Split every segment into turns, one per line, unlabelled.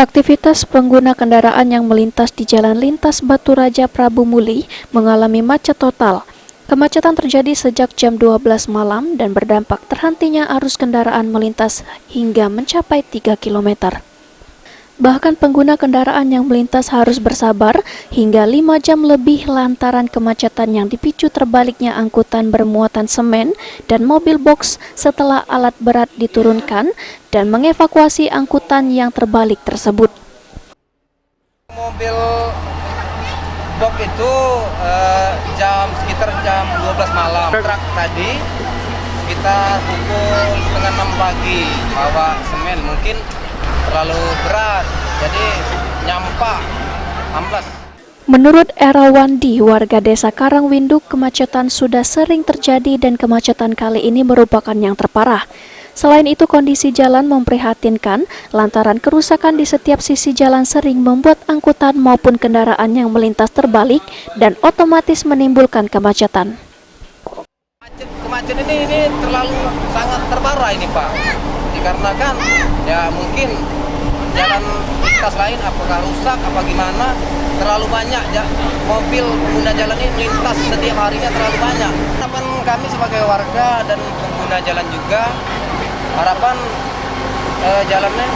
Aktivitas pengguna kendaraan yang melintas di Jalan Lintas Batu Raja Prabu Muli mengalami macet total. Kemacetan terjadi sejak jam 12 malam dan berdampak terhentinya arus kendaraan melintas hingga mencapai 3 km. Bahkan pengguna kendaraan yang melintas harus bersabar hingga 5 jam lebih lantaran kemacetan yang dipicu terbaliknya angkutan bermuatan semen dan mobil box setelah alat berat diturunkan dan mengevakuasi angkutan yang terbalik tersebut.
Mobil box itu sekitar jam 12 malam. Truk tadi sekitar pukul setengah 6 pagi bawa semen, mungkin terlalu berat, jadi nyampak amblas.
Menurut Erawandi, warga desa Karangwinduk, kemacetan sudah sering terjadi dan kemacetan kali ini merupakan yang terparah. Selain itu, kondisi jalan memprihatinkan lantaran kerusakan di setiap sisi jalan sering membuat angkutan maupun kendaraan yang melintas terbalik dan otomatis menimbulkan kemacetan.
Kemacetan ini terlalu sangat terparah ini Pak, dikarenakan ya mungkin jalan lintas lain apakah rusak apa gimana, terlalu banyak ya mobil pengguna jalan ini melintas setiap harinya terlalu banyak. Harapan kami sebagai warga dan pengguna jalan juga, harapan jalannya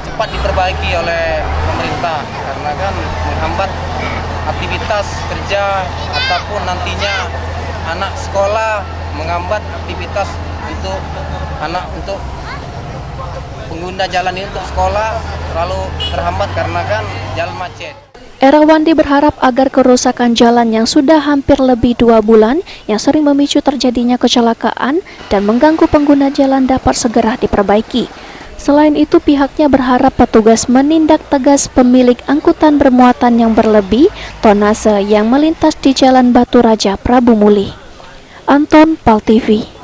cepat diperbaiki oleh pemerintah karena kan menghambat aktivitas kerja ataupun nantinya anak sekolah, menghambat aktivitas untuk pengguna jalan ini untuk sekolah terlalu terhambat karena kan jalan macet.
Erawandi berharap agar kerusakan jalan yang sudah hampir lebih 2 bulan yang sering memicu terjadinya kecelakaan dan mengganggu pengguna jalan dapat segera diperbaiki. Selain itu, pihaknya berharap petugas menindak tegas pemilik angkutan bermuatan yang berlebih tonase yang melintas di Jalan Batu Raja Prabu Muli. Anton, PAL TV.